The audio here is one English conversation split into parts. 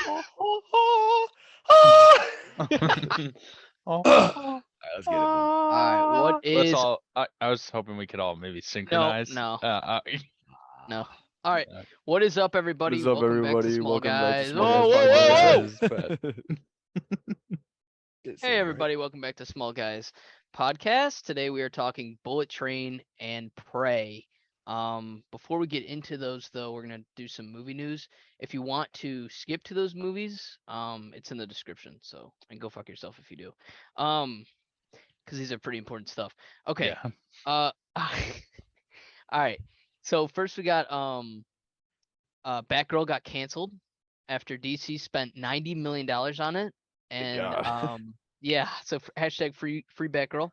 All right, let's get it. All right, what Let's is all. I was hoping we could all maybe synchronize. no. Ah. All right, what is up, everybody? What is up, Welcome back to everybody? Small Welcome back to Guys. Small Whoa, Guys whoa, whoa, Podcast. whoa! Hey, everybody! Welcome back to Small Guys Podcast. Today we are talking Bullet Train and Prey. Before we get into those, though, we're gonna do some movie news. If you want to skip to those movies, it's in the description. So, and go fuck yourself if you do. Because these are pretty important stuff. Okay. Yeah. All right. So first we got Batgirl got canceled after DC spent $90 million on it, and yeah, so hashtag free Batgirl.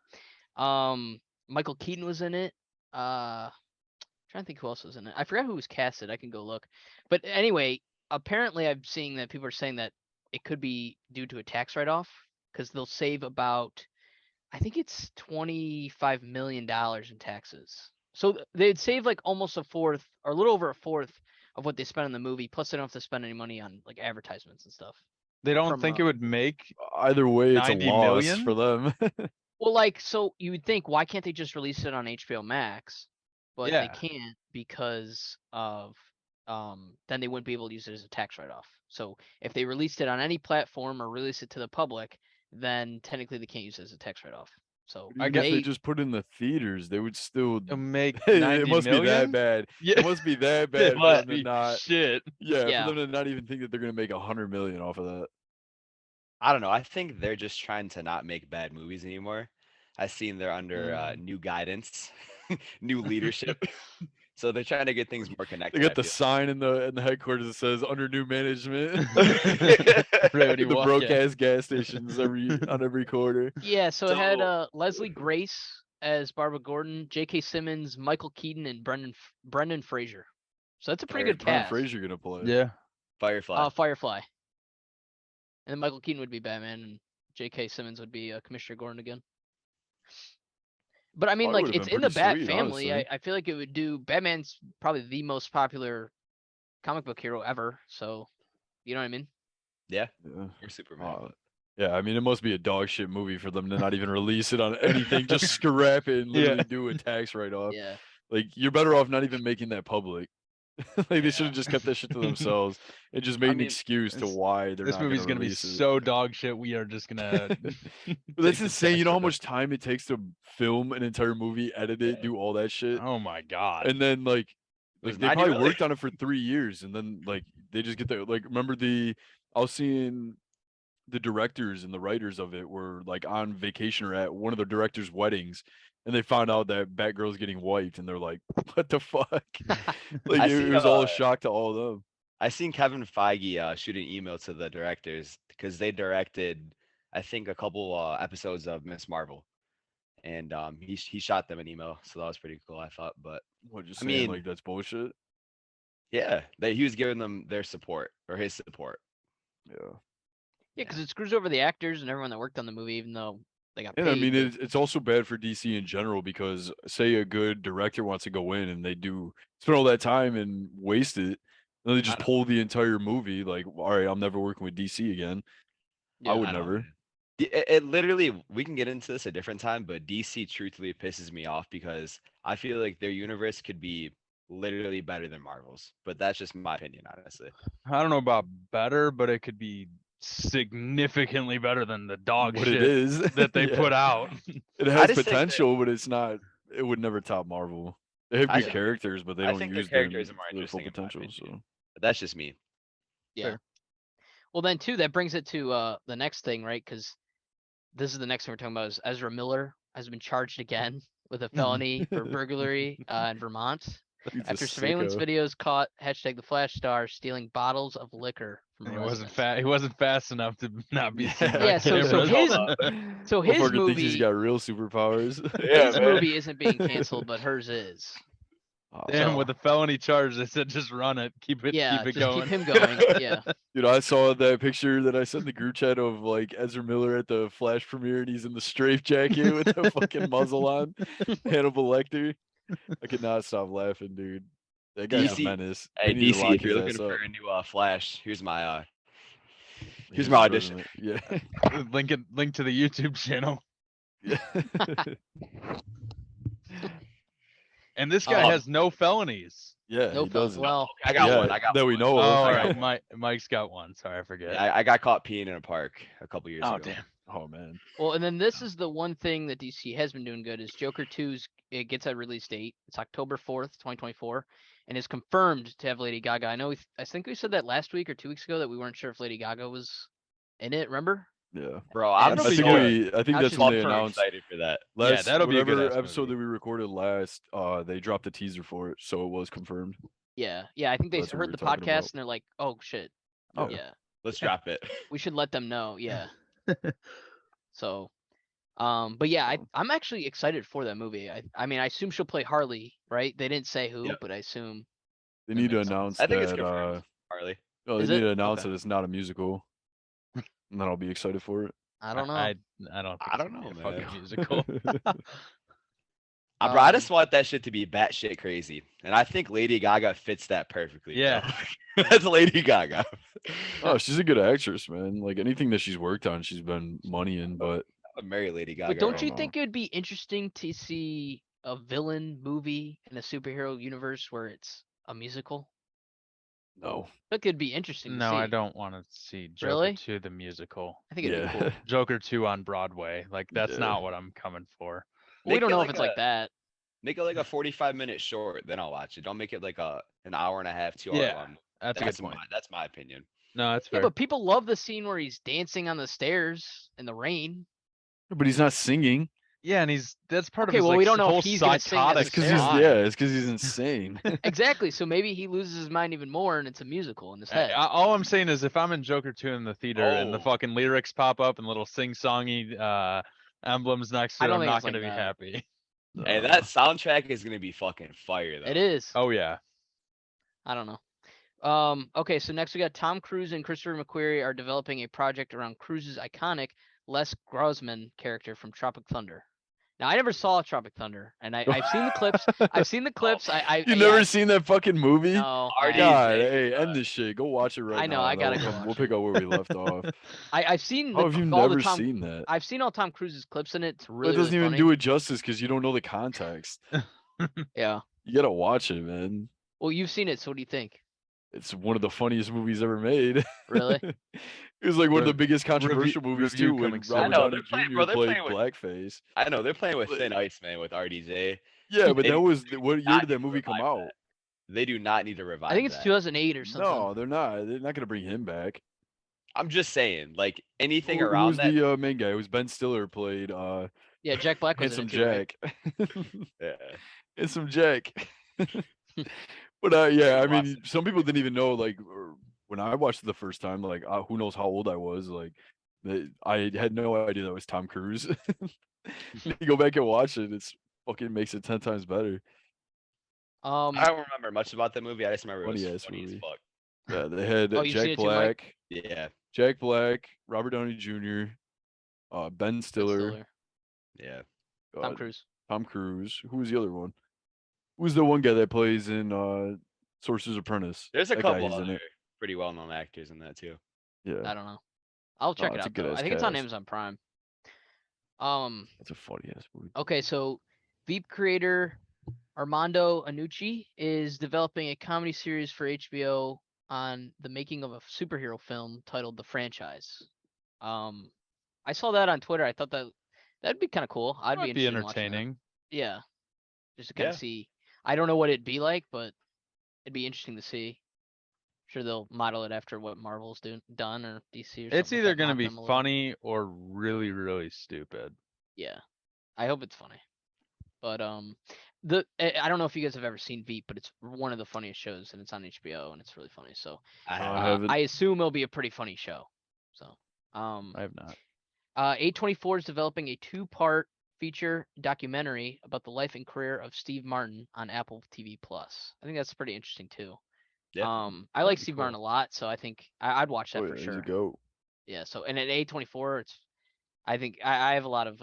Michael Keaton was in it. Trying to think who else was in it. I forgot who was casted. I can go look. But anyway, apparently I'm seeing that people are saying that it could be due to a tax write-off because they'll save about, I think it's $25 million in taxes. So they'd save like almost a fourth or a little over a fourth of what they spent on the movie. Plus they don't have to spend any money on like advertisements and stuff. They don't think it would make Either way, it's a 90 loss million? for them. Well, like, so you would think, why can't they just release it on HBO Max? But Yeah. they can't because of then they wouldn't be able to use it as a tax write-off. So if they released it on any platform or release it to the public, then technically they can't use it as a tax write-off. So I guess they just put it in the theaters. They would still make it 90 must be that million? bad. Yeah. It must be that bad for them to not. Shit. Yeah. For them to not even think that they're gonna make $100 million off of that. I don't know. I think they're just trying to not make bad movies anymore. I've seen they're under new guidance, new leadership. So they're trying to get things more connected. They got the sign in the headquarters that says under new management. Ready to the walk broadcast gas stations on every corner. Yeah, so it had Leslie Grace as Barbara Gordon, J.K. Simmons, Michael Keaton, and Brendan Fraser. So that's a pretty good Brendan cast. Fraser gonna play. Yeah. Firefly. Firefly. And then Michael Keaton would be Batman, and J.K. Simmons would be Commissioner Gordon again. But I mean, like, it's in the Bat family. I feel like it would do. Batman's probably the most popular comic book hero ever. So, you know what I mean? Yeah. Or Superman. Yeah, I mean, it must be a dog shit movie for them to not even release it on anything. Just scrap it and literally do a tax write-off. Yeah. Like, you're better off not even making that public. Like, they should have just kept that shit to themselves and just made an excuse to why they're this not movie's gonna be release it. so dog shit. We are just gonna. That's insane. You know how much time it takes to film an entire movie, edit it, do all that shit. Oh my god! And then like they 90 probably million. worked on it for 3 years, and then like they just get the remember I was seeing the directors and the writers of it were like on vacation or at one of the directors' weddings. And they found out that Batgirl's getting wiped, and they're like, "What the fuck?" Like it was all a shock to all of them. I seen Kevin Feige shoot an email to the directors because they directed, I think, a couple episodes of Miss Marvel, and he shot them an email, so that was pretty cool, I thought. But I mean, like that's bullshit. Yeah, he was giving them their support or his support. Yeah. Yeah, because it screws over the actors and everyone that worked on the movie, even though they got paid. And I mean, it's also bad for DC in general because say a good director wants to go in and they do spend all that time and waste it, and they just pull the entire movie. Like, all right, I'm never working with DC again. Yeah, I would never. It literally, we can get into this a different time, but DC truthfully pisses me off because I feel like their universe could be literally better than Marvel's, but that's just my opinion, honestly. I don't know about better, but it could be significantly better than the dog shit it is that they put out. It has potential, but it's not. It would never top Marvel. They have good characters, but they don't use their full potential. So but that's just me. Yeah. Fair. Well, then too, that brings it to the next thing, right? Because this is the next thing we're talking about. Is Ezra Miller has been charged again with a felony for burglary in Vermont. After surveillance videos caught #the Flash star stealing bottles of liquor from he wasn't fast enough to not be seen. Yeah, so his movie thinks he's got real superpowers. His movie isn't being canceled, but hers is. Damn, with the felony charge, they said just run it, keep it going. Keep him going. Yeah. Dude, I saw that picture that I sent in the group chat of like Ezra Miller at the Flash premiere, and he's in the strafe jacket with the fucking muzzle on, Hannibal Lecter. I could not stop laughing, dude. That guy's a menace. Hey, DC, if you're looking for a new Flash, here's my Here's He's my the audition. president. Yeah. Link to the YouTube channel. Yeah. And this guy Um, has no felonies. Yeah, No he fel- doesn't. well, I got yeah, one. I got that one. we know Oh, of. all I got right. one. Mike's got one. Sorry, I forget. Yeah, I got caught peeing in a park a couple years Oh, ago. damn. Oh man. well, and then this is the one thing that DC has been doing good is Joker 2's it gets a release date. It's October 4th, 2024, and is confirmed to have Lady Gaga. I know I think we said that last week or 2 weeks ago that we weren't sure if Lady Gaga was in it. Remember? Yeah. Bro, I I'm don't I know if think so I think Now that's she's when they confirmed. announced excited for that. last that'll be a whatever good-ass episode movie. that we recorded last, they dropped the teaser for it, so it was confirmed. Yeah. I think they That's what we heard were the talking podcast about. and they're like, "Oh shit, Yeah. yeah, Let's drop it. we should let them know." Yeah. So, but yeah, I'm actually excited for that movie. I mean, I assume she'll play Harley, right? They didn't say who, Yep. but I assume. They That need to makes sense. announce I think it's that confirmed, Harley. no, they Is need it? to announce Okay. that it's not a musical. And then I'll be excited for it. I don't know. I don't think I it's don't gonna be know, a fucking man. musical. Bro, I just want that shit to be batshit crazy, and I think Lady Gaga fits that perfectly. Bro. Yeah. That's Lady Gaga. Oh, she's a good actress, man. Like anything that she's worked on, she's been money in. But I marry Lady Gaga. But don't right you now. think it would be interesting to see a villain movie in a superhero universe where it's a musical? no. That could be interesting to No, see. I don't want to see Joker Really? 2 the musical. I think it'd Yeah. be cool. Joker 2 on Broadway. Like that's Yeah. not what I'm coming for. Well, we Make don't it know like if it's like that. Make it like a 45-minute short, then I'll watch it. Don't make it like an hour and a half, 2 hour Yeah, long. That's a good point. That's my opinion. No, that's Yeah, fair. but people love the scene where he's dancing on the stairs in the rain. But he's not singing. Yeah, and that's part Okay, of his well, like we don't know if whole he's gonna sing psychotic It's because necessarily. he's it's because he's insane. Exactly. So maybe he loses his mind even more, and it's a musical in his head. All I'm saying is if I'm in Joker 2 in the theater and the Oh. fucking lyrics pop up and little sing-songy emblems next to I it, don't I'm think not it's like gonna be that. happy. Hey, that soundtrack is gonna be fucking fire though. It is. Oh yeah. I don't know. Okay, so next we got Tom Cruise and Christopher McQuarrie are developing a project around Cruise's iconic Les Grossman character from Tropic Thunder. Now, I never saw Tropic Thunder, and I've seen the clips. I've seen the clips. You never seen that fucking movie? No, Already God, say, hey, end this shit. Go watch it right now. I know, I and gotta then go we'll watch pick it. up where we left off. I've seen How have you all never the Tom. seen that? I've seen all Tom Cruise's clips in it. It's But really, it doesn't really even funny. do it justice because you don't know the context. Yeah. You gotta watch it, man. Well, you've seen it, so what do you think? It's one of the funniest movies ever made. Really? It was like one of The the biggest controversial movies review too when coming soon. I Robert know, Downey they're playing- Jr. bro, they're played playing with- blackface. I know they're playing with thin ice, man, with RDJ. Yeah, but They that was what year not did that need to movie come revive out? that. They do not need to revive. I think it's that. 2008 or something. No, they're not. They're not gonna bring him back. I'm just saying, like anything Who around was that. the main guy? It was Ben Stiller played Yeah, Jack Black was in Handsome it too, right? Jack. Yeah. Handsome Jack. But yeah, I You mean, lost some people didn't even know. Like when I watched it the first time, like who knows how old I was? Like I had no idea that was Tom Cruise. You go back and watch it; it's fucking makes it 10 times better. I don't remember much about that movie. I just remember it was Funny-ass funny as movie. fuck. Yeah, they had Oh, you've seen Jack it too, Mike? Black, Yeah, Jack Black, Robert Downey Jr., Ben Ben Stiller, yeah. Tom uh, Cruise. Tom Cruise. Who was the other one? Who's the one guy that plays in Sorcerer's Apprentice? There's a That guy, couple he's in other it. pretty well-known actors in that too. Yeah, I don't know. I'll check it it's a out though. good-ass I think it's on cast. Amazon Prime. it's a funny ass movie. Okay, so Veep creator Armando Anucci is developing a comedy series for HBO on the making of a superhero film titled The Franchise. I saw that on Twitter. I thought that'd be kind of cool. I'd Might be be interested in watching that. entertaining. Yeah, just to kind of Yeah. see. I don't know what it'd be like, but it'd be interesting to see. Sure, they'll model it after what Marvel's done or DC or something. It's like either that, gonna mock be them a little. funny or really, really stupid. Yeah, I hope it's funny. But I don't know if you guys have ever seen Veep, but it's one of the funniest shows, and it's on HBO, and it's really funny. So I I have. haven't. I assume it'll be a pretty funny show. So I have not. A24 is developing a 2-part feature documentary about the life and career of Steve Martin on Apple TV Plus. I think that's pretty interesting too. Yeah. I like be Steve Martin a cool. lot, so I think I'd watch that Oh, for yeah, sure. he's a goat. Yeah. So and at A24, I think I have a lot of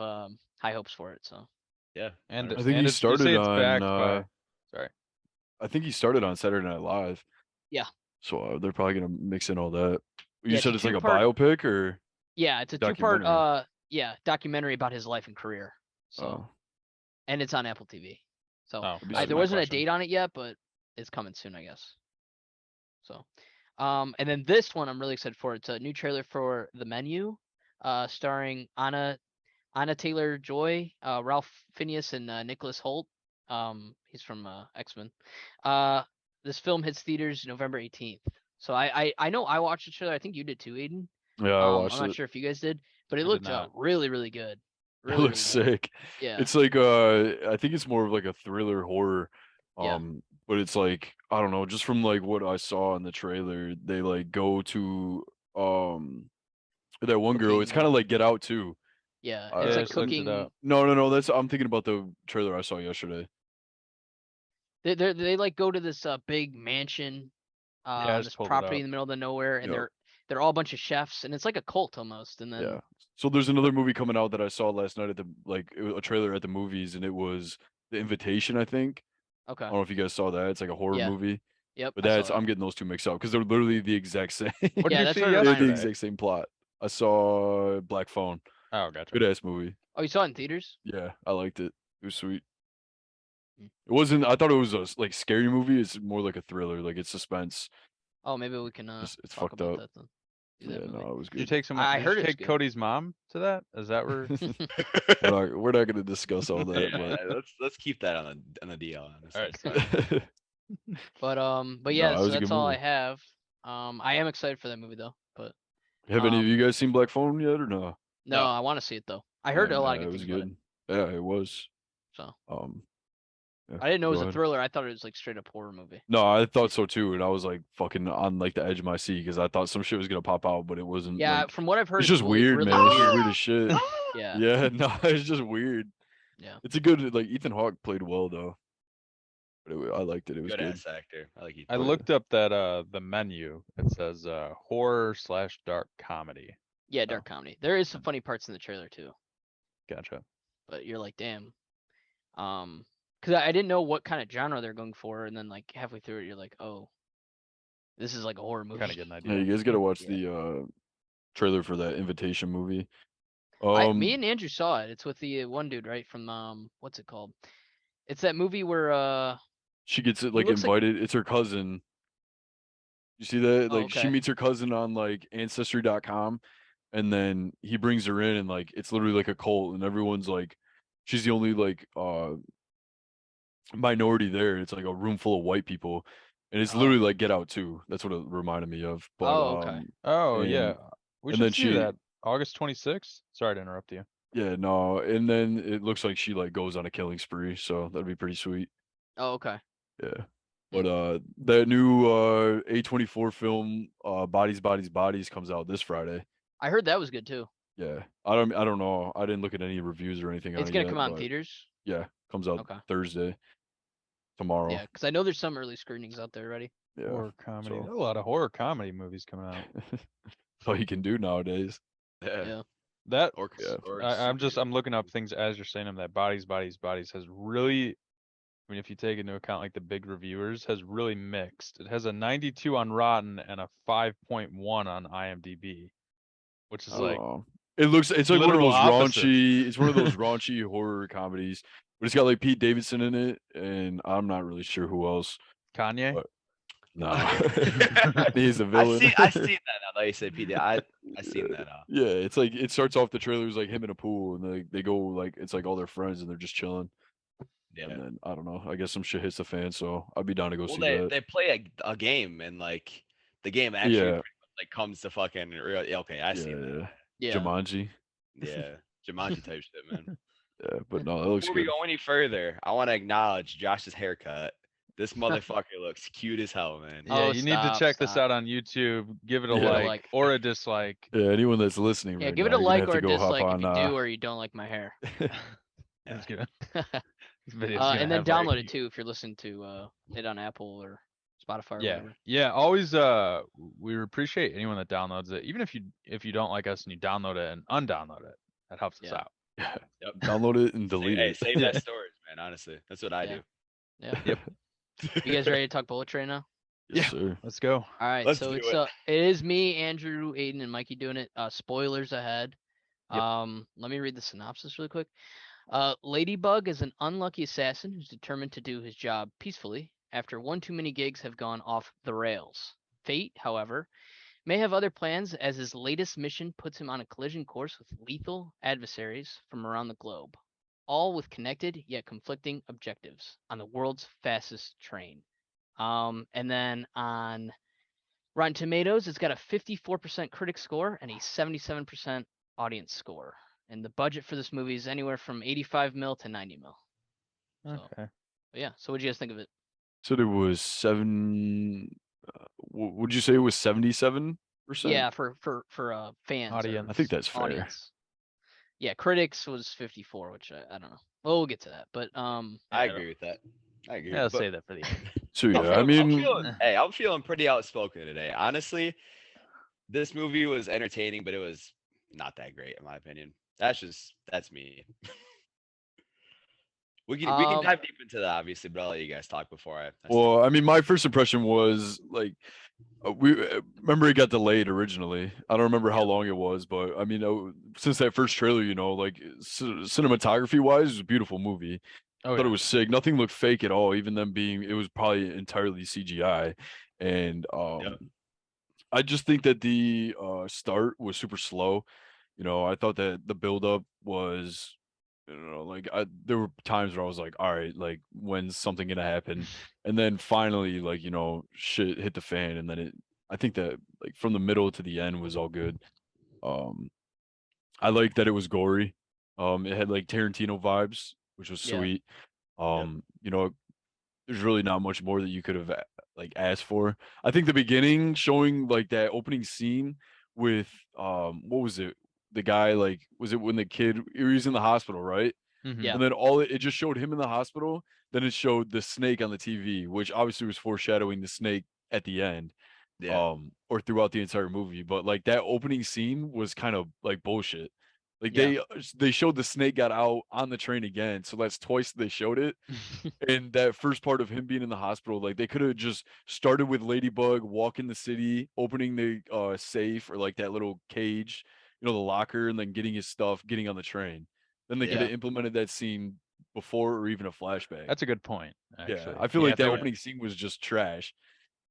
high hopes for it. So Yeah. And I think and he it's- you say started it's backed on. by- sorry. I think he started on Saturday Night Live. Yeah. So they're probably gonna mix in all that. You it's a said it's like a two-part- biopic or Yeah, it's a two-part documentary? documentary about his life and career. So Oh, and it's on Apple TV. So that'd be there my wasn't a question. date on it yet, but it's coming soon, I guess. So, and then this one I'm really excited for. It's a new trailer for The Menu, starring Anna Taylor-Joy, Ralph Fiennes, and Nicholas Hoult. He's from X-Men. This film hits theaters November 18th. So I know I watched the trailer. I think you did too, Aiden. yeah, I I'm watched not it. sure if you guys did, but it I did looked not. really, really good. It Really, looks really good. sick. Yeah. It's like I think it's more of like a thriller horror. Yeah. But it's like I don't know, just from like what I saw in the trailer, they like go to that one girl. It's Cooking kind of and- like Get Out too. Yeah, I it's Yeah, I like just looked it cooking. up. No. That's I'm thinking about the trailer I saw yesterday. They like go to this big mansion, I just this pulled it property up. in the middle of nowhere, and Yep. they're all a bunch of chefs, and it's like a cult almost. And then Yeah. So there's another movie coming out that I saw last night at the it was a trailer at the movies, and it was The Invitation, I think. okay, I don't know if you guys saw that. It's like a horror Yeah. movie. yep, But I saw that's that. I'm getting those two mixed up because they're literally the exact same. What did Yeah, you that's see what it They're reminded the me. yesterday? exact same plot. I saw Black Phone. Oh, gotcha. Good ass movie. Oh, you saw it in theaters? Yeah, I liked it. It was sweet. Mm. It wasn't. I thought it was a like scary movie. It's more like a thriller. Like it's suspense. Oh, maybe we can It's talk fucked about up. that then. Do Yeah, that movie. no, it was Did you good. take some? I Did heard you it was take good. Cody's mom to that? Is that where? we're not gonna discuss all that, Yeah, let's keep that on the DL. All right, but But No, yeah, it so was a that's good all I movie. have. I am excited for that movie though. But have any of you Um, guys seen Black Phone yet or no? no, No. I want to see it though. I heard Yeah, a lot of it good was things about it. good. Yeah, it was. So Um, yeah, I didn't know it go was a ahead. thriller. I thought it was like straight up horror movie. No, I thought so too, and I was like fucking on like the edge of my seat because I thought some shit was gonna pop out, but it wasn't. Yeah, Like, from what I've heard, it's just weird, really man. It's just weird. weird as shit. Yeah. Yeah, no, it's just weird. Yeah. It's a good like Ethan Hawke played well though. But I liked it. It was Good good. ass actor. I like you. I looked up that The Menu. It says horror/dark comedy. Yeah, dark comedy. There is some funny parts in the trailer too, Gotcha. but you're like, damn. Because I didn't know what kind of genre they're going for, and then like halfway through it, you're like, oh, this is like a horror movie. Kind of get an Yeah, idea. you guys gotta watch Yeah. the trailer for that Invitation movie. Me and Andrew saw it. It's with the one dude, right? From what's it called? It's that movie where she gets it he like looks like- invited. It's her cousin. You see that? Oh, Like she okay. meets her cousin on like ancestry.com, and then he brings her in, and like it's literally like a cult, and everyone's like, she's the only like minority there. It's like a room full of white people, and it's Oh. literally like Get Out too. That's what it reminded me of. But Oh, okay. Oh and- yeah, we and should then see she- that August 26th. Sorry to interrupt you. yeah, no, and then it looks like she like goes on a killing spree, so that'd be pretty sweet. Oh, okay. Yeah. But that new A24 film Bodies comes out this Friday. I heard that was good too. Yeah. I don't know. I didn't look at any reviews or anything on It's it gonna yet, come out in but theaters. yeah, comes out Okay. Thursday. Tomorrow. Yeah, because I know there's some early screenings out there already. Yeah. Horror comedy. so- There's a lot of horror comedy movies coming out. That's all you can do nowadays. Yeah. That Or, Yeah. or I'm superhero looking up movies. things as you're saying them. That bodies has really. I mean, if you take into account like the big reviewers, has really mixed. It has a 92 on Rotten and a 5.1 on IMDb, which is like it's like one of literal those opposites. raunchy it's one of those raunchy horror comedies. But it's got like Pete Davidson in it, and I'm not really sure who else. Kanye. But- No. He's a I villain. see that now that you say PD. I seen that. Yeah, it's like it starts off the trailer is like him in a pool, and they go like it's like all their friends and they're just chilling. Yeah. And then I don't know. I guess some shit hits the fan, so I'd be down to go Well, see they that. they play a game and like the game actually Yeah. pretty much, like comes to fucking real. Yeah, okay, I see that. Yeah. Jumanji. Yeah, Jumanji type shit, man. Yeah, but no, that looks Before we good. go any further, I want to acknowledge Josh's haircut. This motherfucker looks cute as hell, man. Yeah, Oh, you need to stop, check this stop. out on YouTube. Give it a Yeah. like or a dislike. Yeah, anyone that's listening Yeah, right give it now, a you're gonna like have or to a go hop dislike if on, you do or you don't like my hair. It's gonna, this video's gonna And then have, download like- it too if you're listening to it on Apple or Spotify or Yeah, whatever. yeah. Always, we appreciate anyone that downloads it, even if you don't like us and you download it and undownload it. That helps us Yeah. out. Yeah. Yep. Download it and delete Hey, it. save that storage, man. Honestly, that's what I Yeah. do. Yeah. Yep. You guys ready to talk bullet train now? Yes, Yeah. sir. Let's go. All right, Let's so do it's it. it is me, Andrew, Aiden, and Mikey doing it. Spoilers ahead. Yep. Let me read the synopsis really quick. Ladybug is an unlucky assassin who's determined to do his job peacefully after one too many gigs have gone off the rails. Fate, however, may have other plans as his latest mission puts him on a collision course with lethal adversaries from around the globe, all with connected yet conflicting objectives on the world's fastest train. And then on Rotten Tomatoes, it's got a 54% critic score and a 77% audience score. And the budget for this movie is anywhere from 85 mil to 90 mil. So, Okay. but yeah. So, what do you guys think of it? So there was seven. Would you say it was 77%? Yeah, for fans Audience. I think that's fair. audience. Yeah, critics was 54, which I don't know. Well, we'll get to that, but I agree with that. I agree. Yeah, I'll but say that for the end. So I'm yeah, I feeling, mean, hey, I'm feeling pretty outspoken today. Honestly, this movie was entertaining, but it was not that great in my opinion. That's me. We can dive deep into that obviously, but I'll let you guys talk before I start. well, I mean, my first impression was like we remember it got delayed originally. I don't remember how long it was, but I mean, since that first trailer, like cinematography wise, it was a beautiful movie. Oh, Thought yeah. it was sick. Nothing looked fake at all. Even them being, it was probably entirely CGI. And Yep. I just think that the start was super slow. I thought that the buildup was, like there were times where I was like, all right, like when's something gonna happen? And then finally, like, shit hit the fan, and then I think that like from the middle to the end was all good. Um, I like that it was gory. It had like Tarantino vibes, which was Yeah. sweet. Yep. There's really not much more that you could have like asked for. I think the beginning showing like that opening scene with what was it? The guy, like, was it when the kid, he was in the hospital, right? Mhm. Yeah. And then it just showed him in the hospital. Then it showed the snake on the TV, which obviously was foreshadowing the snake at the end, Yeah. or throughout the entire movie. But like that opening scene was kind of like bullshit. Like Yeah. they showed the snake got out on the train again, so that's twice they showed it. And that first part of him being in the hospital, like they could have just started with Ladybug walking the city, opening the safe or like that little cage, the locker, and then getting his stuff, getting on the train. Then they could Yeah. have implemented that scene before or even a flashback. That's a good point, Yeah, actually. I feel Yeah, like if that they opening scene was just trash.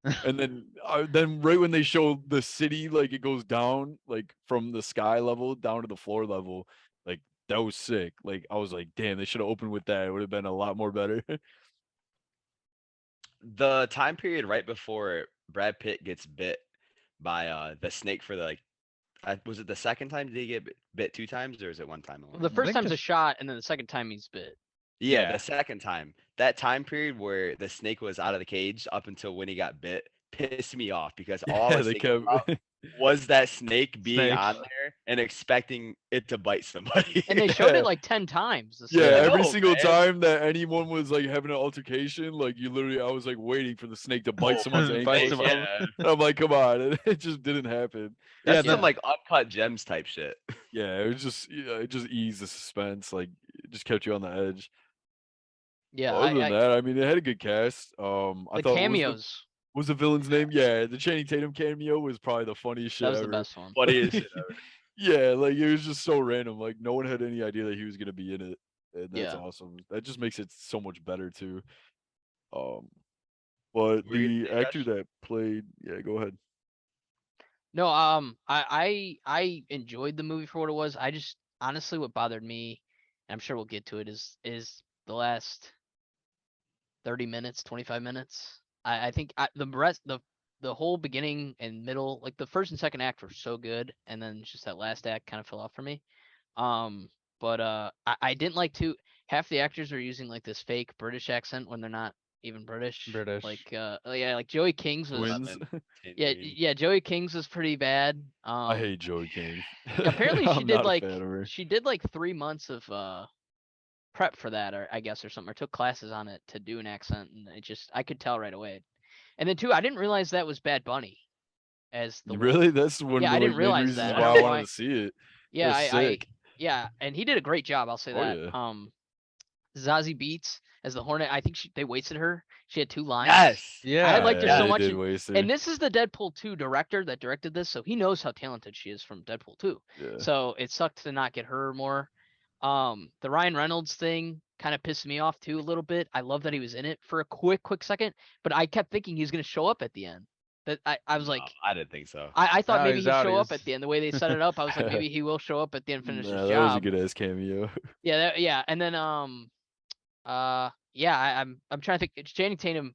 And then right when they show the city, like it goes down, like from the sky level down to the floor level, like that was sick. Like I was like, damn, they should have opened with that. It would have been a lot more better. The time period right before Brad Pitt gets bit by the snake for the like was it the second time did he get bit two times or is it one time Well, only? the I first think time's a just shot, and then the second time he's bit. Yeah, Yeah. the second time. That time period where the snake was out of the cage up until when he got bit pissed me off because all I Yeah, was they thinking kept. about was that snake being Snake. on there and expecting it to bite somebody. And they showed Yeah. it like 10 times. The Yeah, snake. I every know, single man. time that anyone was like having an altercation, like I was like waiting for the snake to bite Oh, someone's Bite ankle or someone. something. yeah. And I'm like, come on, and it just didn't happen. That's Yeah, some Yeah. like uncut gems type shit. Yeah, it was just, it just eased the suspense, like it just kept you on the edge. Yeah. But other than that, I mean, it had a good cast. I The thought cameos. what was the villain's name? Yeah, the Channing Tatum cameo was probably the funniest That shit was the ever. best one. Funniest shit ever. Yeah, like it was just so random. Like no one had any idea that he was gonna be in it, and that's Yeah. awesome. That just makes it so much better too. Um, but Were you the gonna say, actor Josh? that played, yeah, go ahead. No, I enjoyed the movie for what it was. I just honestly what bothered me, and I'm sure we'll get to it, is the last 30 minutes, 25 minutes. I think the rest the whole beginning and middle, like the first and second act were so good, and then just that last act kind of fell off for me. Um, but I didn't like to half the actors are using like this fake British accent when they're not even British. British. Like yeah, like Joey King's was Twins. yeah, Joey King's was pretty bad. I hate Joey King. Apparently I'm not a fan of her. she did like 3 months of prep for that, or I guess, or something, or took classes on it to do an accent, and I could tell right away. And then too, I didn't realize that was Bad Bunny as the Really? That's one of Yeah, the I didn't like main realize reasons that. Yeah. I why don't I know wanted why. to see it. It Yeah, was sick. yeah, and he did a great job. I'll say Oh that. yeah. Zazie Beetz as the Hornet. I think they wasted her. She had 2 lines. Yes. Yeah. I liked her Yeah, so they much. did waste her. And this is the Deadpool 2 director that directed this, so he knows how talented she is from Deadpool 2. Yeah. So it sucked to not get her more. The Ryan Reynolds thing kind of pissed me off too a little bit. I love that he was in it for a quick second, but I kept thinking he's gonna show up at the end. That I was No, like, I didn't think so. I thought No, maybe he's he'd out. show up He's- at the end. The way they set it up, I was like, maybe he will show up at the end and finish his That was a job. good ass cameo. Yeah, and then yeah, I'm trying to think. Channing Tatum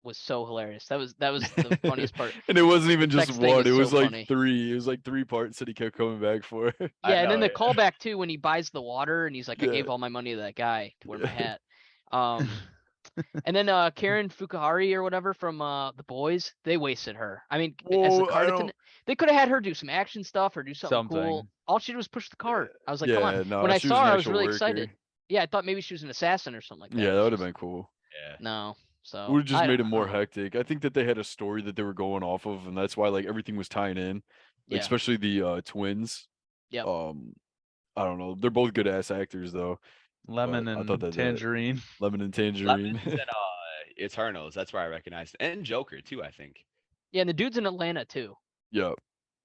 was so hilarious. That was the funniest part. And it wasn't even just Sex thing one. was it was so like funny. 3. It was like 3 parts that he kept coming back for. I Yeah, and then know, the yeah. callback too when he buys the water and he's like, I Yeah. gave all my money to that guy to wear my Yeah. hat. And then Karen Fukuhari or whatever from The Boys, they wasted her. I mean, as the Whoa, I cart don't- attendant, they could have had her do some action stuff or do something cool. Something. All she did was push the cart. I was like, come Yeah, on. no, When I she saw was an her, I was actual really worker. excited. Yeah, I thought maybe she was an assassin or something like that. Yeah, but that would have she's- been cool. Yeah. No, so Would have just I made it don't more know. hectic. I think that they had a story that they were going off of, and that's why like everything was tying in. Like, Yeah. especially the twins. Yep. I don't know. They're both good ass actors though. Lemon I and thought that- tangerine. Lemon and Tangerine. Lemons and Eternals. That's where I recognized, and Joker too. I think. Yeah, and the dude's in Atlanta too. Yep.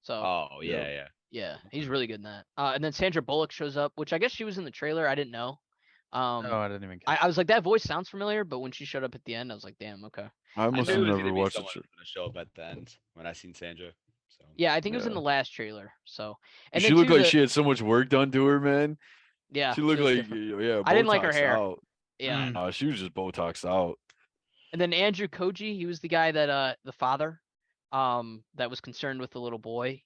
So Oh Yeah. yeah. yeah, he's really good in that. And then Sandra Bullock shows up, which I guess she was in the trailer. I didn't know. No, I didn't even. I was like, that voice sounds familiar, but when she showed up at the end, I was like, damn, okay. I I must knew have it was never gonna be watched someone it. who's gonna show up at the end when I seen Sandra. So Yeah, I think it was in Yeah. the last trailer. So and She then looked too, like she had so much work done to her, man. yeah, She looked was like different. yeah. I didn't like her Botoxed hair. Out. Yeah. Mm. She was just Botoxed out. And then Andrew Koji, he was the guy that the father, that was concerned with the little boy,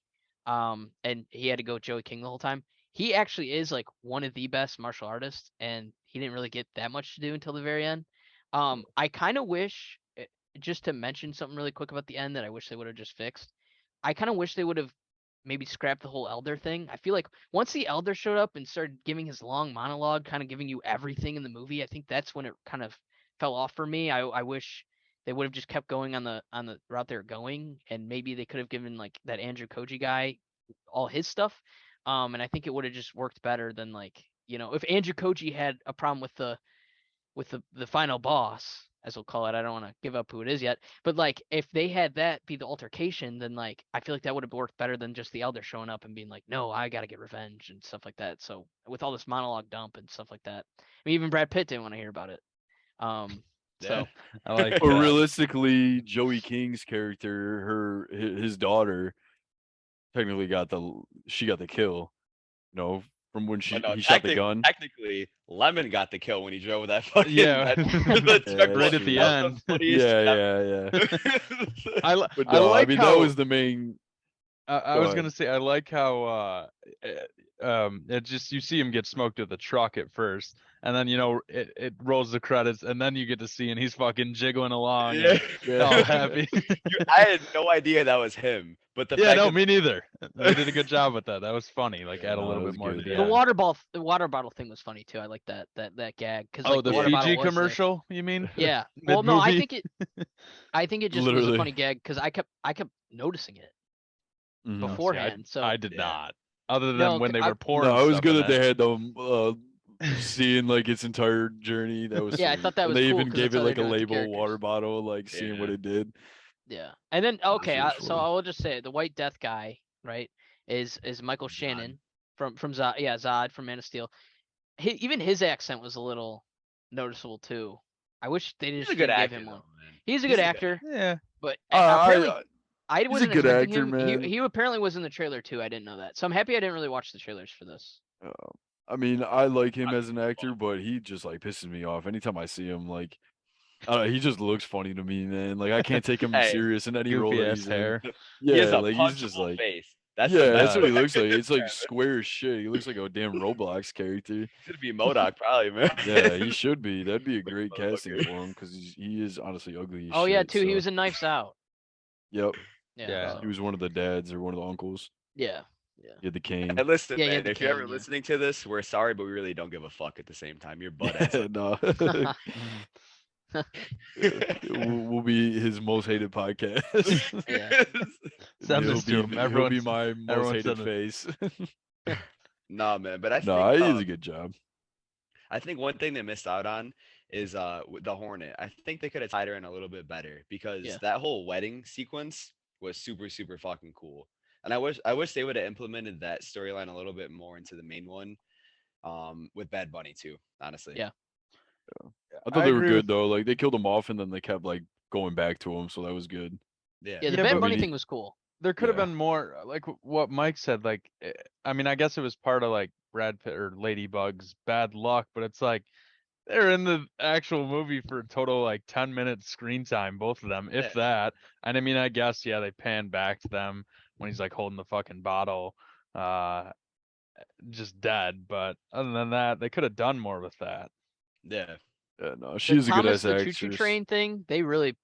and he had to go with Joey King the whole time. He actually is like one of the best martial artists, and he didn't really get that much to do until the very end. I kind of wish, just to mention something really quick about the end that I wish they would have just fixed. I kind of wish they would have maybe scrapped the whole elder thing. I feel like once the elder showed up and started giving his long monologue, kind of giving you everything in the movie, I think that's when it kind of fell off for me. I wish they would have just kept going on the route they were going, and maybe they could have given like that Andrew Koji guy all his stuff. And I think it would have just worked better than like, if Andrew Koji had a problem with the final boss, as we'll call it. I don't want to give up who it is yet, but like if they had that be the altercation, then like I feel like that would have worked better than just the elder showing up and being like, no, I gotta get revenge and stuff like that. So with all this monologue dump and stuff like that, I mean, even Brad Pitt didn't want to hear about it. So I like. But realistically, Joey King's character, his daughter, technically got the kill. From when But no, he shot the gun. Technically, Lemon got the kill when he drove that fucking Yeah. that Yeah, truck. right at the That was end. the funniest Yeah. shit I, li- But I no, like mean how that was the main. I Go was ahead. gonna say I like how it just you see him get smoked at the truck at first, and then it rolls the credits, and then you get to see and he's fucking jiggling along, Yeah. and all happy. I had no idea that was him, but the Yeah, fact no, that me neither. They did a good job with that. That was funny. Like Yeah, add a no, little that bit was more to good. the the end. water bottle thing was funny too. I like that gag because Oh, like, the water bottle Fiji was there. commercial, you mean? Yeah. Well, no, I Mid-movie? think it just was a Literally. funny gag because I kept noticing it Mhm. No, see, beforehand. So I did Yeah. not. Other No, than when they I- were pouring. No, it was stuff good in that they it. had them seeing like its entire journey. That was Yeah, I sweet. thought that And was they cool even 'cause gave that's it how they're like a doing with the label water characters. bottle, like seeing what Yeah. it did. yeah. And then okay, was so funny. I will just say the White Death guy, right, is Michael Zod. Shannon from Zod, yeah, Zod from Man of Steel. Even his accent was a little noticeable too. I wish they he's just a good didn't give actor, him one. though, man. He's a good actor, Yeah. but I- apparently I- I a wasn't good expecting actor, him. man. He apparently was in the trailer too. I didn't know that, so I'm happy I didn't really watch the trailers for this. I mean, I like him I as an actor, but he just like pisses me off anytime I see him. Like, I don't know, he just looks funny to me, man. Like, I can't take him Hey, serious in any role Goofy that ass he's hair. in. He has Yeah, a like he's just punchable like, face. That's the yeah, that's best what he way I looks like. could It's like describe it. square as shit. He looks like a damn Roblox character. He's gonna be MODOK probably, man. Yeah, he should be. That'd be a Like a great casting motherfucker. for him because he is honestly ugly as Oh yeah, shit, too. He so- was in Knives Out. Yep, Yeah. so- he was one of the dads or one of the uncles. yeah. He had the cane. And listen, Yeah, he man, had the if you're ever cane, yeah. listening to this, we're sorry, but we really don't give a fuck at the same time. You're butt ass. No. we'll be his most hated podcast. Yeah. Send He'll this to be- him. He'll be Everyone's- my most everyone hated send face. Nah, man, but I think No, he does a good job. I think one thing they missed out on is with the Hornet. I think they could have tied her in a little bit better because Yeah. that whole wedding sequence was super fucking cool. And I wish they would have implemented that storyline a little bit more into the main one, with Bad Bunny too. Honestly, Yeah. I thought I they were agree with good though. Like they killed him off and then they kept like going back to him, so that was good. yeah, Yeah, the Yeah, Bad but- Bunny I mean, thing was cool. there could have Yeah. been more like what Mike said. Like, I mean, I guess it was part of like Brad Pitt or Ladybug's bad luck, but it's like they're in the actual movie for a total like 10 minutes screen time, both of them, if Yeah. that. And I mean, I guess yeah, they pan back to them when he's like holding the fucking bottle, just dead. But other than that, they could have done more with that. yeah. Yeah, no, The she's a good Thomas ass the Choo Choo actress. Train thing, they really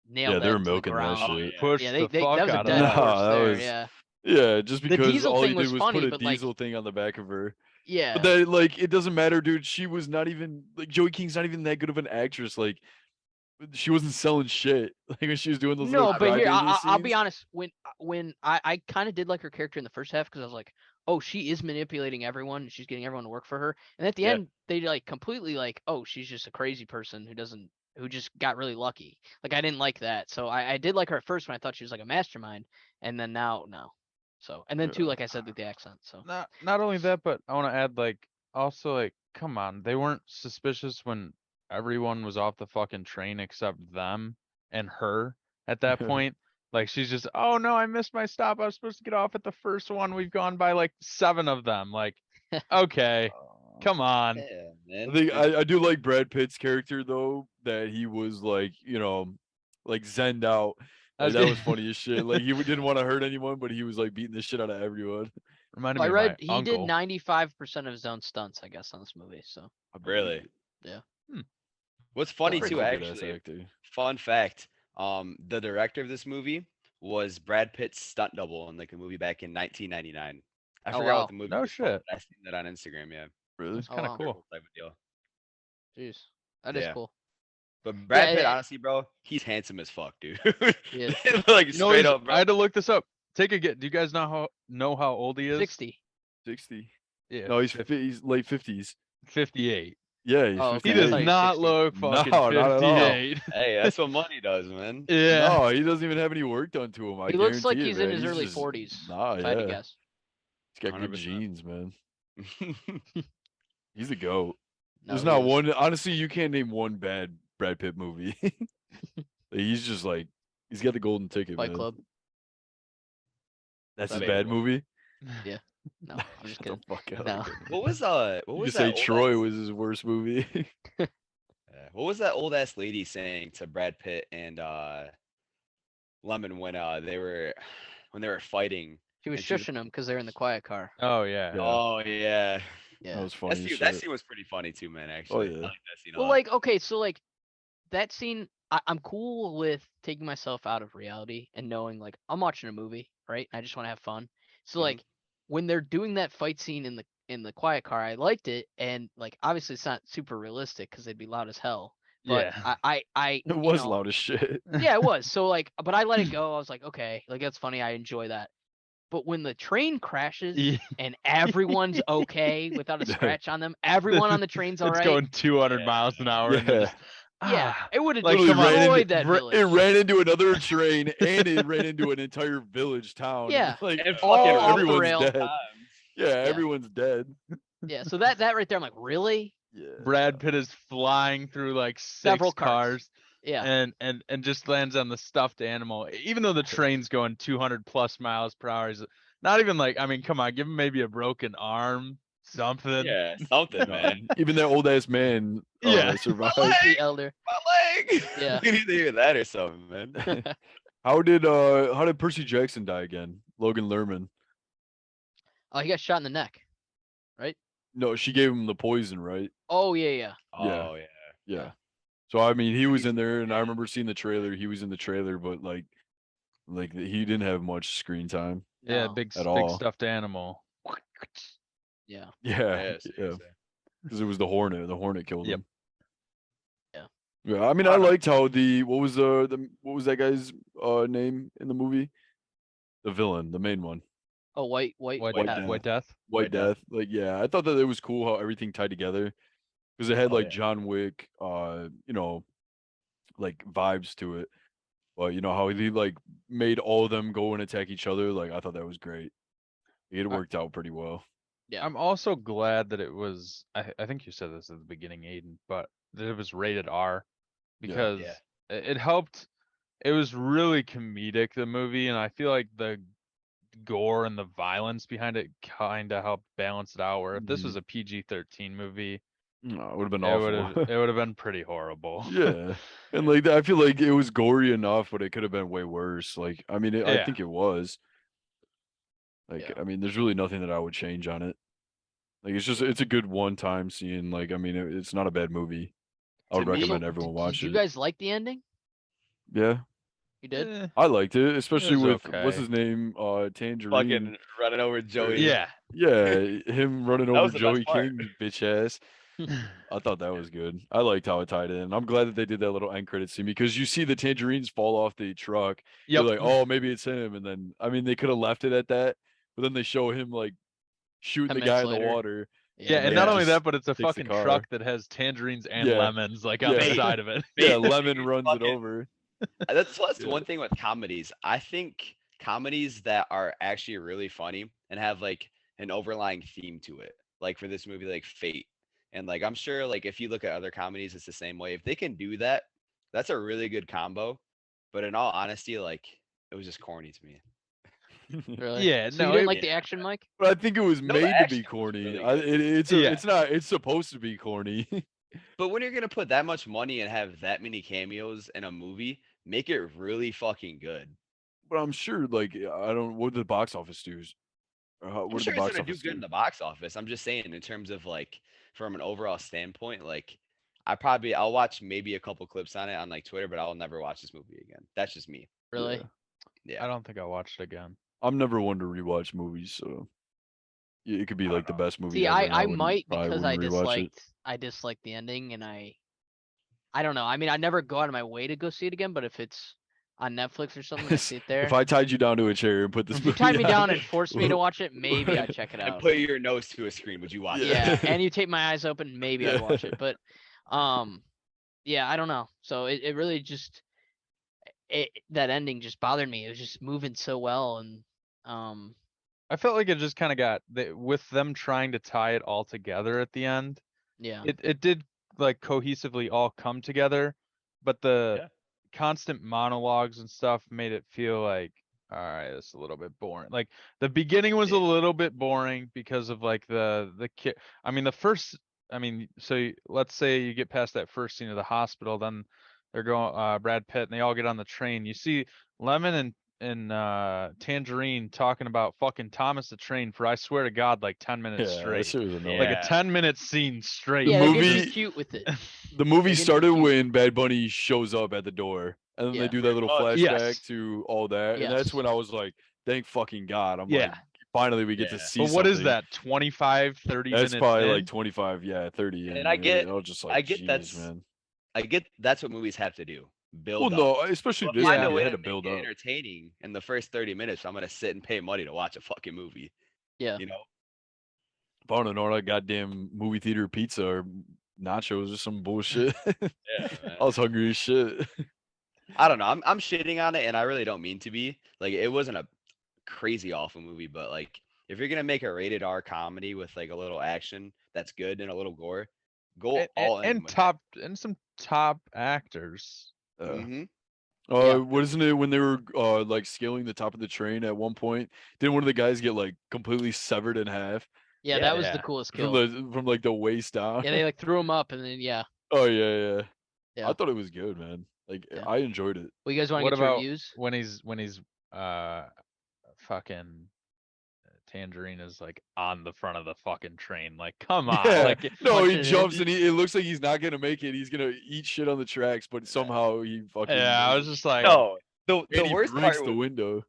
nailed Yeah, that they were into the milking that ground. Oh, shit. yeah. Push Yeah, the they fuck that was a out of dead that. horse Nah, that there. was- Yeah, Yeah, just The because diesel all thing he did was was funny, put a but, like- diesel thing on the back of her. yeah. But that, like, it doesn't matter, dude. She was not even like Joey King's not even that good of an actress. Like, she wasn't selling shit. Like when she was doing those No, little but here crybaby I'll be scenes. honest. When I kind of did like her character in the first half because I was like, oh, she is manipulating everyone. She's getting everyone to work for her. And at the Yeah. end, they like completely like, oh, she's just a crazy person who just got really lucky. Like I didn't like that. So I did like her at first when I thought she was like a mastermind, and then now no. So and then too, Yeah. like I said, with the accent. So Not only that, but I want to add like also like come on, they weren't suspicious when everyone was off the fucking train except them and her at that point. Like she's just, oh no, I missed my stop. I was supposed to get off at the first one. We've gone by like 7 of them. Like, okay, come on. Yeah, I man. think I do like Brad Pitt's character though, that he was like, like zenned out. I was Like, that gonna- was funny as shit. Like he didn't want to hurt anyone, but he was like beating the shit out of everyone. Reminded Well, I me of read my he did uncle. 95% of his own stunts, I guess, on this movie. So I believe Really? it. What's funny pretty too, cool. Good ass actually. actor. Fun fact: the director of this movie was Brad Pitt's stunt double in like a movie back in 1999. I Oh, forgot wow. what the movie No was called, shit. but I seen that on Instagram. Yeah, Really? That's Oh, kind of wow. cool. type of deal. jeez, that is Yeah. cool. But Brad Pitt, yeah. honestly, bro, he's handsome as fuck, dude. Yeah. Like You know, straight he's- up, bro. I had to look this up. Take a guess. Do you guys know how old he is? 60. 60. Yeah. No, he's late 50s. 58. Yeah, he's Oh, He okay. I does thought 58. you not 60. look No, fucking not at all. 58. Hey, that's what money does, man. Yeah. No, he doesn't even have any work done to him. I He looks like guarantee he's it, in man. his early just- 40s. Nah, If I had to yeah. guess. He's got good 100%. genes, man. He's a goat. No, There's he not is. one. Honestly, you can't name one bad Brad Pitt movie. Like, he's just like he's got the golden ticket, Fight man. Club. That's his Debatable. bad movie. No, I'm just Shut the kidding. fuck out. No. What was You what could was say that old Troy ass- was his worst movie. what was that old ass lady saying to Brad Pitt and Lemon when they were fighting? She was And she was- shushing him because they're in the quiet car. Oh yeah. Yeah. Oh yeah, Yeah. That was funny. as that shit. scene was pretty funny too, man. Actually, yeah. I like that scene a Well, lot. like, okay, so like that scene, I'm cool with taking myself out of reality and knowing like I'm watching a movie, right? I just want to have fun. So Mhm. like when they're doing that fight scene in the quiet car, I liked it, and like obviously it's not super realistic because they'd be loud as hell. But Yeah. I It you was know, loud as shit. Yeah, it was. So like, but I let it go. I was like, okay, like that's funny. I enjoy that. But when the train crashes Yeah. and everyone's okay without a scratch on them, everyone on the train's all It's right. going 200 Yeah. miles an hour. And they're Yeah. just, Yeah, ah. it would have Like, Literally come on. destroyed that It village. ran into another train and it ran into an entire village town. Yeah. Like And all fucking off the everyone's rail. dead. Yeah, everyone's dead. Yeah, so that right there, I'm like, really? Yeah. Brad Pitt is flying through like 6 Several cars. cars Yeah, and just lands on the stuffed animal. Even though the train's going 200 plus miles per hour, he's not even like, I mean, come on, give him maybe a broken arm, something. Yeah, something, No, man. even that old ass man Yeah. survived. the elder. My leg. Yeah. We need to hear that or something, man. How did Percy Jackson die again? Logan Lerman. Oh, he got shot in the neck. No, she gave him the poison, right? Oh yeah, yeah. Oh yeah. Yeah. So I mean, he was in there, and I remember seeing the trailer. He was in the trailer, but like he didn't have much screen time. Yeah, No. big At big all. stuffed animal. Yeah. Yeah, yeah, seriously. because it was the Hornet. The Hornet killed Yep. him. Yeah. Yeah, I mean, I liked how what was that guy's name in the movie? The villain, the main one, Oh, white White, White Death. Death. White Death. White White Death. Death. Like, yeah, I thought that it was cool how everything tied together. because it had Oh, like yeah. John Wick, like vibes to it. But you know how he like made all of them go and attack each other. Like I thought that was great. It I- worked out pretty well. Yeah. I'm also glad that it was. I think you said this at the beginning, Aiden, but that it was rated R Yeah. because Yeah. it helped. It was really comedic, the movie, and I feel like the gore and the violence behind it kind of helped balance it out. Where if this was a PG-13 movie, No, it would have been it would awful. have it would have been pretty horrible. Yeah. And like I feel like it was gory enough, but it could have been way worse. Like I mean, I Yeah. think it was. Like Yeah. I mean, there's really nothing that I would change on it. Like it's a good one time scene. Like I mean, it's not a bad movie. I would To me- recommend So, everyone did watch you it. guys like the ending? Yeah, You did. Eh, I liked it, it especially was with what's okay. his name, Tangerine. Fucking running over Joey. Yeah. Yeah, him running That over was the best Joey part. King, bitch ass. I thought that was good. I liked how it tied in. I'm glad that they did that little end credit scene because you see the tangerines fall off the truck. You're Yep. like, oh, maybe it's him. And then, I mean, they could have left it at that, but then they show him like shooting 10 the guy minutes in the later. water. Yeah, and then not Yeah. only just that, but it's a takes the fucking car. truck that has tangerines and Yeah. lemons like on the Yeah. side of it. Yeah, Mate, Lemon runs it fucking- over. That's Yeah. one thing with comedies. I think comedies that are actually really funny and have like an overlying theme to it. Like for this movie, like Fate. And like I'm sure like if you look at other comedies, it's the same way. If they can do that, that's a really good combo. But in all honesty, like it was just corny to me. Really? Yeah, So you no, didn't it- like the action, Mike? But I think it was No, the made to action be was corny. really I, good. it's Yeah. it's not. It's supposed to be corny. But when you're gonna put that much money and have that many cameos in a movie, make it really fucking good. But I'm sure, like, I don't. What did the box office do? I'm What did sure the it's box gonna do office good in do? the box office. I'm just saying in terms of like from an overall standpoint, like I'll watch maybe a couple clips on it on like Twitter, but I'll never watch this movie again. That's just me. Really? Yeah. Yeah. I don't think I watched it again. I'm never one to rewatch movies, so it could be I don't like the know. best movie See, ever. and I wouldn't- might probably because wouldn't rewatch it. I disliked the ending, and I don't know. I mean, I never go out of my way to go see it again, but if it's on Netflix or something, I see it there. If I tied you down to a chair and put this If you movie tied me on- down and forced me to watch it, maybe I'd check it And out. put your nose to a screen, would you watch Yeah, it? and you tape my eyes open, maybe I'd watch it. But, yeah, I don't know. So it really just that ending just bothered me. It was just moving so well, and I felt like it just kind of got with them trying to tie it all together at the end. yeah, It did like cohesively all come together, but the Yeah. constant monologues and stuff made it feel like, all right, it's a little bit boring. Like the beginning was a Yeah. little bit boring because of like the kid. I mean, the first. I mean, so let's say you get past that first scene of the hospital, then they're going Brad Pitt, and they all get on the train. You see Lemon and Tangerine talking about fucking Thomas the Train for I swear to God like 10 minutes Yeah, that straight. shit was annoying. Like a Yeah. 10-minute scene straight. yeah, they're getting movie- too cute with it. The movie They get started confused. when Bad Bunny shows up at the door, and then Yeah. they do that little Pretty flashback much. Yes. to all that, and that's Yes. when I was like, "Thank fucking God!" I'm Yeah. like, finally we get to Yeah. see. But what is something. that? 25, 30 That's minutes probably in? like 25, yeah, 30. And I get- I was just like, I get "Jeez, that's- man." I get that's what movies have to do. Build Well, up. no, especially But this find a movie, way it had to to make build it up. entertaining in the first 30 minutes. So I'm gonna sit and pay money to watch a fucking movie. Yeah. You know? If I don't know, like goddamn movie theater pizza or nachos or some bullshit. Yeah, man. I was hungry as shit. I don't know. I'm shitting on it, and I really don't mean to be. Like, it wasn't a crazy awful movie, but like, if you're gonna make a rated R comedy with like a little action that's good and a little gore, go all in. And with some top actors. that. Mhm. Yeah. Wasn't it when they were like scaling the top of the train at one point? Didn't one of the guys get like completely severed in half Yeah, Yeah, that was the yeah. coolest from kill. from like the waist down? Yeah, they like threw him up, and then yeah. Oh yeah. Yeah. I thought it was good, man. Like Yeah. I enjoyed it. Well, you guys want to What get to about reviews? when he's fucking Tangerine is like on the front of the fucking train? Like, come on. Yeah. Like No, punching he it jumps in. and it looks like he's not gonna make it. He's gonna eat shit on the tracks, but somehow he fucking. yeah, I makes was it. just like No, the And he worst breaks part the was window.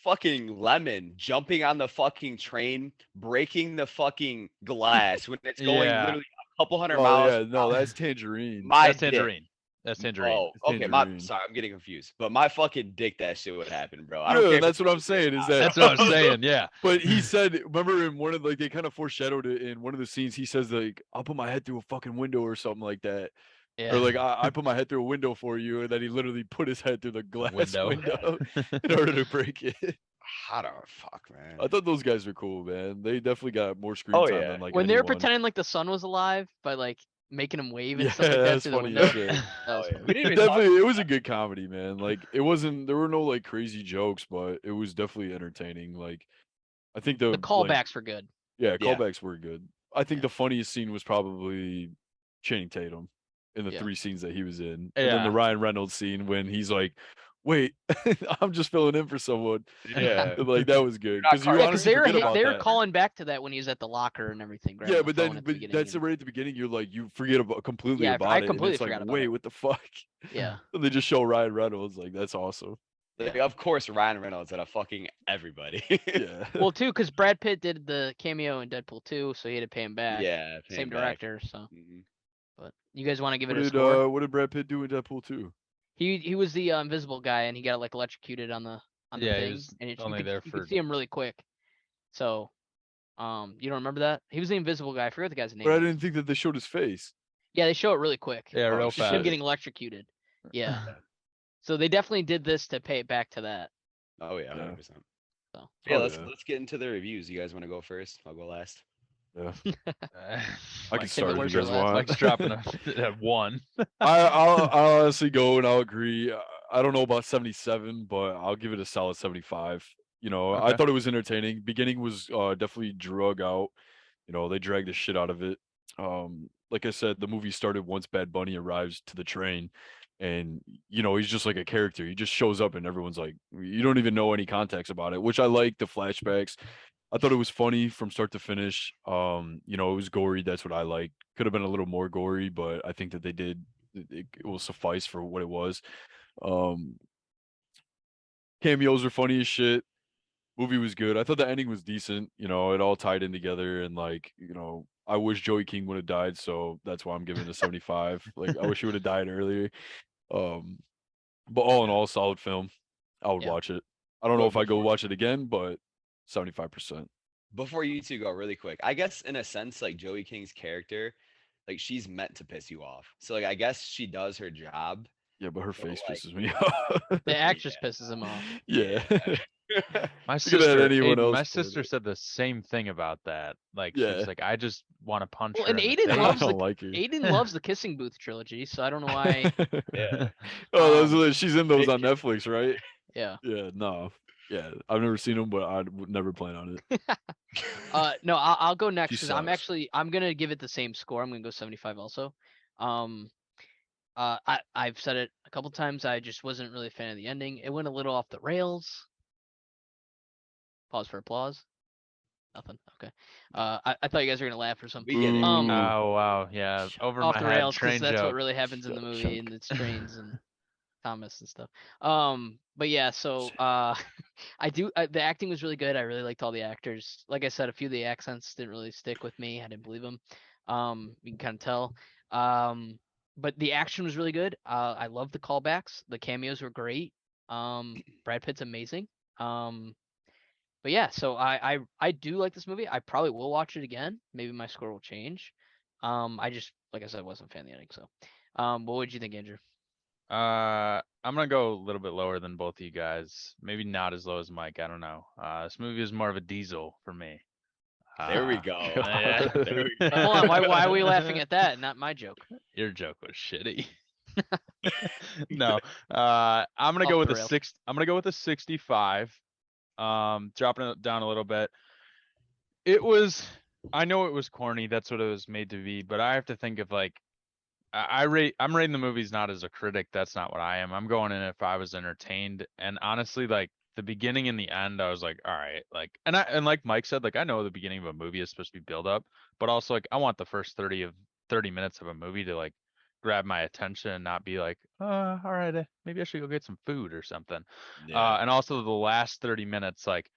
fucking Lemon jumping on the fucking train, breaking the fucking glass when it's going Yeah. literally a couple hundred Oh miles. yeah, per no, hour. that's Tangerine. My that's dick. Tangerine. That's Tangerine. Oh, It's okay. Tangerine. Sorry, I'm getting confused. But my fucking dick, that shit would happen, bro. I don't Yeah, care. If that's it's what I'm a kid or saying. Is not, that That's what I was saying. Yeah. But he said, remember in one of like they kind of foreshadowed it in one of the scenes. He says like, "I'll put my head through a fucking window" or something like that, Yeah. or like I put my head through a window for you, and then he literally put his head through the glass Window. window in order to break it. How the fuck, man? I thought those guys were cool, man. They definitely got more screen Oh, time yeah. than like When they were anyone. pretending like the sun was alive by like making him wave and Yeah, stuff like that that's through the funny window. as shit. That Oh, was yeah. funny. We didn't It even talk. definitely it was a good comedy, man. Like it wasn't there were no like crazy jokes, but it was definitely entertaining. Like I think The like callbacks were good. yeah, Yeah. callbacks were good. I think Yeah. the funniest scene was probably Channing Tatum in the Yeah. 3 scenes that he was in. And then Yeah. the Ryan Reynolds scene when he's like, "Wait, I'm just filling in for someone." Yeah. Like that was good not because you Carter. Yeah, because honestly they were forget about they were that. calling back to that when he was at the locker and everything. Yeah, grabbing but the phone then at the but beginning. that's and- right at the beginning. You're like you forget about completely Yeah, about I it, and completely it's like, forgot about wait, it. what the fuck? Yeah. And they just show Ryan Reynolds. Like that's awesome. Like, of course, Ryan Reynolds out of fucking everybody. Yeah. Well, too, because Brad Pitt did the cameo in Deadpool 2, so he had to pay him back. Yeah. pay Same him back. director, so. Mhm. But you guys want to give What it a did score? what did Brad Pitt do in Deadpool 2? He was the invisible guy, and he got like electrocuted on the Yeah, he thing, was and only there you for- could see him really quick. So, you don't remember that? He was the invisible guy. I forget what the guy's name. But I is. didn't think that they showed his face. Yeah, they show it really quick. Yeah, Oh, real It's just him fast. getting electrocuted. Yeah. So they definitely did this to pay it back to that. Oh yeah, Yeah. 100%. So. Yeah, Oh, let's yeah. let's get into the reviews. You guys want to go first? I'll go last. Yeah. I can Mike's- start if Where's you your guys last- want. Mike's dropping at 1. I'll honestly go and I'll agree. I don't know about 77, but I'll give it a solid 75. You know, I Okay. thought it was entertaining. Beginning was definitely drug out. You know, they dragged the shit out of it. Like I said, the movie started once Bad Bunny arrives to the train, and you know he's just like a character. He just shows up, and everyone's like, you don't even know any context about it, which I like. The flashbacks, I thought it was funny from start to finish. You know, it was gory. That's what I like. Could have been a little more gory, but I think that they did. It will suffice for what it was. Um, Cameos are funny as shit. Movie was good. I thought the ending was decent. You know, it all tied in together, and like, you know, I wish Joey King would have died, so that's why I'm giving it a 75. Like, I wish he would have died earlier. Um, but all in all, solid film. I would Yeah. watch it. I don't know But if I go before- watch it again, but 75%. Before you two go, really quick, I guess in a sense, like Joey King's character, like she's meant to piss you off. So like I guess she does her job. Yeah, but her So, face like- pisses me off. The actress pisses him off. Yeah. My Look at that, sister, anyone Aiden, my else for sister it. said the same thing about that. Like, Yeah. she's like, I just want to punch Well, her. and in the Aiden face." I loves don't the like her. Aiden loves the Kissing Booth trilogy, so I don't know why. Yeah. Oh, Um, she's in those on Nick- Netflix, right? Yeah. Yeah, no. Yeah, I've never seen them, but I would never plan on it. No, I'll go next She because sucks. I'm gonna give it the same score. I'm gonna go 75 also. I've said it a couple times. I just wasn't really a fan of the ending. It went a little off the rails. Pause for applause. Nothing. Okay. I thought you guys were gonna laugh or something. We get it. Um, Oh, wow. Yeah. Over Off my the head, rails train because that's what joke. really happens in the Shut movie, up. and it's trains and Thomas and stuff. But yeah, so I do. The acting was really good. I really liked all the actors. Like I said, a few of the accents didn't really stick with me. I didn't believe them. You can kind of tell. But the action was really good. I love the callbacks. The cameos were great. Brad Pitt's amazing. But yeah, so I do like this movie. I probably will watch it again. Maybe my score will change. I just, like I said, wasn't a fan of the ending. So, what would you think, Andrew? I'm gonna go a little bit lower than both of you guys. Maybe not as low as Mike. I don't know. This movie is more of a diesel for me. There we go. Yeah. There we go. Hold on, why are we laughing at that? Not my joke. Your joke was shitty. No, I'm gonna Off go with the a rails. 6. I'm gonna go with a 65. Dropping it down a little bit. It was. I know it was corny. That's what it was made to be. But I have to think of like, I'm rating the movies not as a critic. That's not what I am. I'm going in if I was entertained. And honestly, like the beginning and the end, I was like, all right, like, and like Mike said, like I know the beginning of a movie is supposed to be build up, but also like I want the first 30 minutes of a movie to like grab my attention and not be like, all right, maybe I should go get some food or something. Yeah. And also the last 30 minutes, like,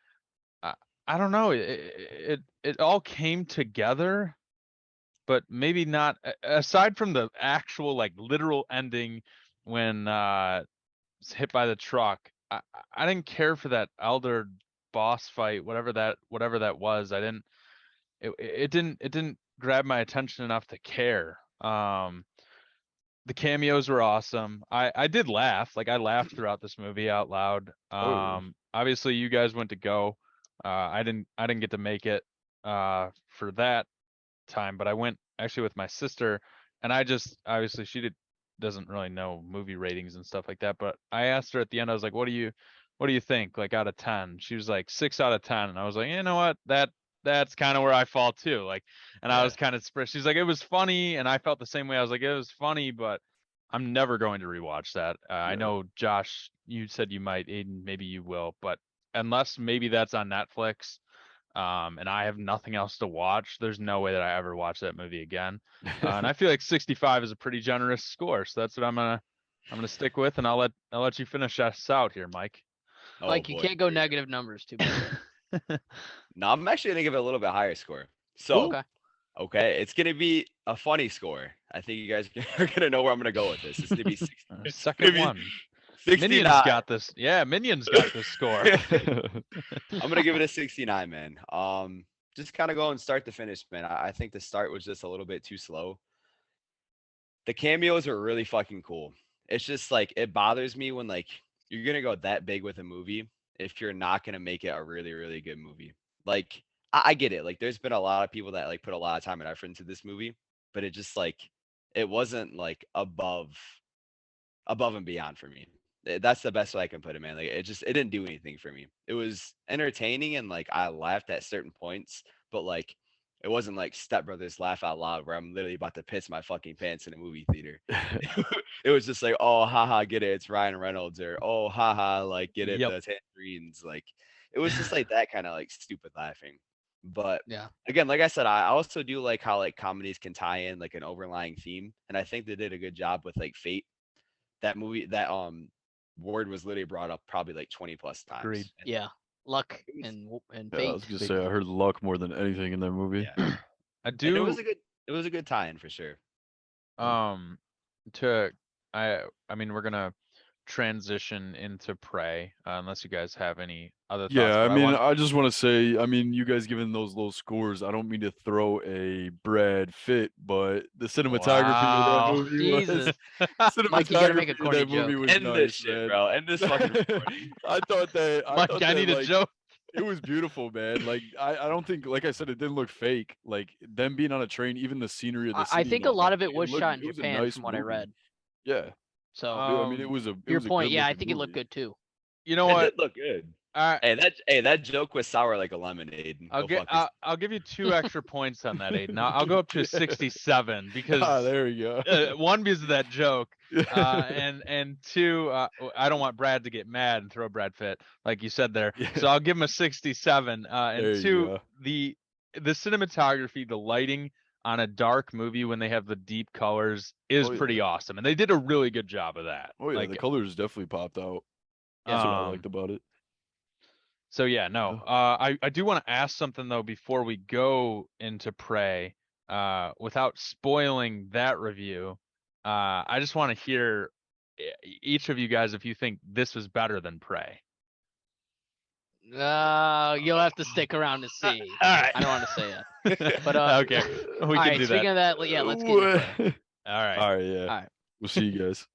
I don't know, it all came together. but maybe not. Aside from the actual like literal ending when was hit by the truck, I didn't care for that elder boss fight, whatever that was. I didn't. It didn't grab my attention enough to care. The cameos were awesome. I did laugh. Like I laughed throughout this movie out loud. Obviously you guys went to go. I didn't get to make it for that time, but I went actually with my sister, and I just obviously doesn't really know movie ratings and stuff like that, but I asked her at the end, I was like, what do you think, like out of 10? She was like 6 out of 10, and I was like, you know what, that's kind of where I fall too. Like, and I was kind of she's like, it was funny, and I felt the same way. I was like, it was funny, but I'm never going to rewatch that. I know Josh, you said you might, Aiden, maybe you will, but unless maybe that's on Netflix, and I have nothing else to watch, there's no way that I ever watch that movie again. And I feel like 65 is a pretty generous score, so that's what I'm gonna stick with, and I'll let you finish us out here, Mike. Mike, you can't go negative numbers too bad. No, I'm actually gonna give it a little bit higher score. So, okay, it's gonna be a funny score. I think you guys are gonna know where I'm gonna go with this. It's gonna be 60. Second one. 69. Minions got this. Yeah, Minions got this score. I'm gonna give it a 69, man. Just kind of going start to finish, man. I think the start was just a little bit too slow. The cameos are really fucking cool. It's just like it bothers me when like you're gonna go that big with a movie if you're not gonna make it a really, really good movie. Like I get it. Like there's been a lot of people that like put a lot of time and effort into this movie, but it just like it wasn't like above and beyond for me. That's the best way I can put it, man. Like it didn't do anything for me. It was entertaining and like I laughed at certain points, but like it wasn't like Step Brothers laugh out loud where I'm literally about to piss my fucking pants in a movie theater. It was just like, oh haha, get it, it's Ryan Reynolds, or oh haha, like get it, the tangerines. Like it was just like that kind of like stupid laughing. But again, like I said, I also do like how like comedies can tie in like an overlying theme, and I think they did a good job with like Fate. That movie, that word was literally brought up probably like 20 plus times. Agreed. Yeah, luck and fate. I was gonna say I heard luck more than anything in that movie. Yeah. I do. And it was a good tie-in for sure. I mean, we're gonna transition into Prey, unless you guys have any other thoughts. Yeah, I mean, I just want to say, I mean, you guys giving those low scores, I don't mean to throw a Brad fit, but the cinematography of that movie Jesus. was Mike, you gotta make a corny that movie joke. was End nice, this shit, man. bro. End this fucking recording. I thought that Mike, I need a joke. It was beautiful, man. Like I don't think, like I said, it didn't look fake. Like them being on a train, even the scenery of the city. I think a lot of it was shot in it was a Japan, nice from what I movie. read. Yeah. So I mean, it was a your point. Yeah, I good-looking think it looked movie. good too. You know It what? did look good. All right. Hey, that joke was sour like a lemonade. I'll give you 2 extra points on that, Aiden. I'll go up to a 67 because there we go. 1, because of that joke, and 2, I don't want Brad to get mad and throw Brad fit like you said there. So I'll give him a 67. And 2, the cinematography, the lighting on a dark movie when they have the deep colors is pretty awesome, and they did a really good job of that. Oh yeah, like, the colors definitely popped out. That's what I liked about it. So yeah, no. I do want to ask something though before we go into Prey, without spoiling that review. I just want to hear each of you guys if you think this was better than Prey. You'll have to stick around to see. All right. I don't want to say it. But okay, we can do speaking that. of that, yeah, let's get into Prey. All right. All right, yeah. All right. We'll see you guys.